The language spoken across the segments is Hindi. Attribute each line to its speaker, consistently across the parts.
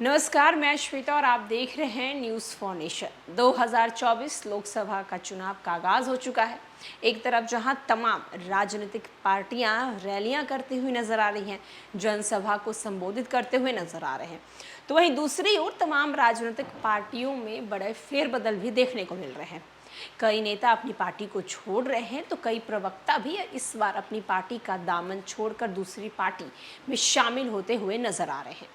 Speaker 1: नमस्कार, मैं श्वेता और आप देख रहे हैं न्यूज़ फॉर नेशन। 2024 लोकसभा का चुनाव का आगाज हो चुका है। एक तरफ जहां तमाम राजनीतिक पार्टियां रैलियां करती हुई नजर आ रही हैं, जनसभा को संबोधित करते हुए नजर आ रहे हैं, तो वहीं दूसरी ओर तमाम राजनीतिक पार्टियों में बड़े फेरबदल भी देखने को मिल रहे हैं। कई नेता अपनी पार्टी को छोड़ रहे हैं तो कई प्रवक्ता भी इस बार अपनी पार्टी का दामन छोड़कर दूसरी पार्टी में शामिल होते हुए नजर आ रहे हैं।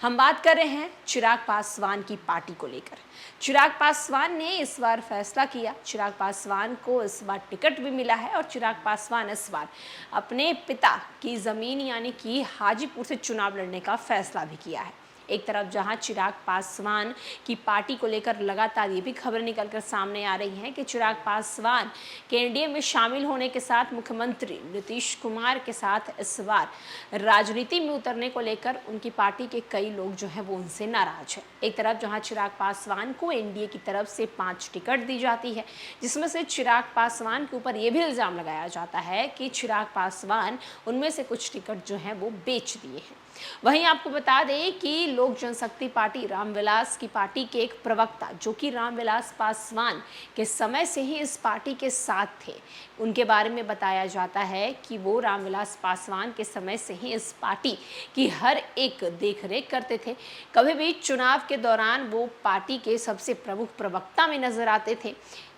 Speaker 1: हम बात कर रहे हैं चिराग पासवान की पार्टी को लेकर। चिराग पासवान ने इस बार फैसला किया। चिराग पासवान को इस बार टिकट भी मिला है और चिराग पासवान इस बार अपने पिता की जमीन यानी कि हाजीपुर से चुनाव लड़ने का फैसला भी किया है। एक तरफ जहां चिराग पासवान की पार्टी को लेकर लगातार ये भी खबर निकलकर सामने आ रही हैं कि चिराग पासवान के एनडीए में शामिल होने के साथ मुख्यमंत्री नीतीश कुमार के साथ इस बार राजनीति में उतरने को लेकर उनकी पार्टी के कई लोग जो हैं वो उनसे नाराज है। एक तरफ जहां चिराग पासवान को एनडीए की तरफ से 5 टिकट दी जाती है, जिसमें से चिराग पासवान के ऊपर यह भी इल्जाम लगाया जाता है कि चिराग पासवान उनमें से कुछ टिकट जो हैं वो बेच दिए हैं। वहीं आपको बता दें कि लोक जनशक्ति पार्टी रामविलास की पार्टी के एक प्रवक्ता, जो कि रामविलास पासवान के समय से ही इस पार्टी के साथ थे, उनके बारे में बताया जाता है कि वो रामविलास पासवान के समय से ही इस पार्टी की हर एक देखरेख करते थे। कभी भी चुनाव के दौरान वो पार्टी के सबसे प्रमुख प्रवक्ता में नजर आते थे।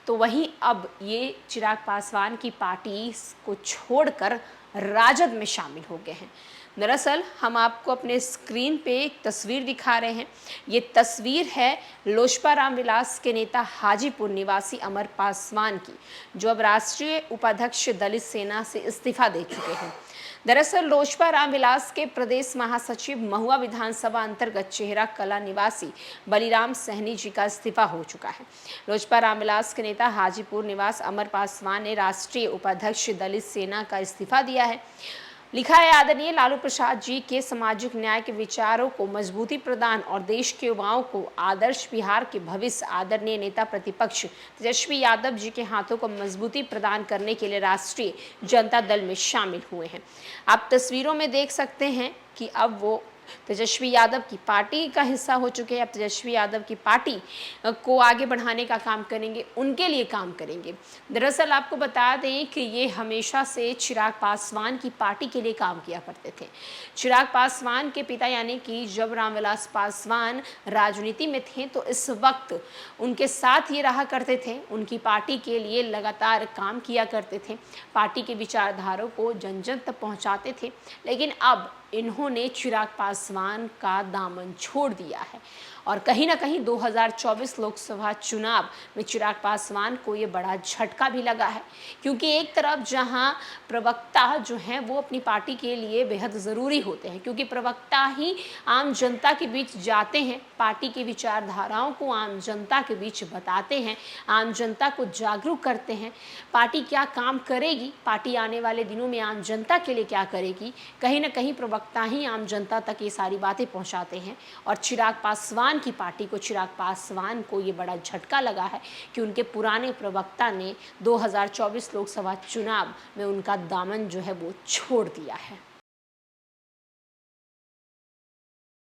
Speaker 1: तो वहीं अब ये चिराग पासवान की पार्टी को छोड़कर राजद में शामिल हो गए हैं। दरअसल हम आपको अपने स्क्रीन पे एक तस्वीर दिखा रहे हैं। ये तस्वीर है लोजपा रामविलास के नेता हाजीपुर निवासी अमर पासवान की, जो अब राष्ट्रीय उपाध्यक्ष दलित सेना से इस्तीफा दे चुके हैं। दरअसल लोजपा रामविलास के प्रदेश महासचिव महुआ विधानसभा अंतर्गत चेहरा कला निवासी बलिराम सहनी जी का इस्तीफा हो चुका है। लोजपा रामविलास के नेता हाजीपुर निवास अमर पासवान ने राष्ट्रीय उपाध्यक्ष दलित सेना का इस्तीफा दिया है। लिखा है, आदरणीय लालू प्रसाद जी के सामाजिक न्याय के विचारों को मजबूती प्रदान और देश के युवाओं को आदर्श बिहार के भविष्य आदरणीय नेता प्रतिपक्ष तेजस्वी यादव जी के हाथों को मजबूती प्रदान करने के लिए राष्ट्रीय जनता दल में शामिल हुए हैं। आप तस्वीरों में देख सकते हैं कि अब वो तेजस्वी यादव की पार्टी का हिस्सा हो चुके हैं। अब तेजस्वी यादव की पार्टी को आगे बढ़ाने का काम करेंगे, उनके लिए काम करेंगे। दरअसल आपको बता दें कि ये हमेशा से चिराग पासवान की पार्टी के लिए काम किया करते थे। चिराग पासवान के पिता यानी कि जब रामविलास पासवान राजनीति में थे तो इस वक्त उनके साथ ये रहा करते थे, उनकी पार्टी के लिए लगातार काम किया करते थे, पार्टी के विचारधारों को जन जन तक पहुँचाते थे। लेकिन अब इन्होंने चिराग पासवान का दामन छोड़ दिया है और कहीं ना कहीं 2024 लोकसभा चुनाव में चिराग पासवान को ये बड़ा झटका भी लगा है, क्योंकि एक तरफ जहां प्रवक्ता जो हैं वो अपनी पार्टी के लिए बेहद ज़रूरी होते हैं, क्योंकि प्रवक्ता ही आम जनता के बीच जाते हैं, पार्टी की विचारधाराओं को आम जनता के बीच बताते हैं, आम जनता को जागरूक करते हैं, पार्टी क्या काम करेगी, पार्टी आने वाले दिनों में आम जनता के लिए क्या करेगी, कहीं ना कहीं प्रवक्ता ही आम जनता तक ये सारी बातें पहुँचाते हैं। और चिराग पासवान की पार्टी को, चिराग पासवान को ये बड़ा झटका लगा है कि उनके पुराने प्रवक्ता ने 2024 लोकसभा चुनाव में उनका दामन जो है वो छोड़ दिया है।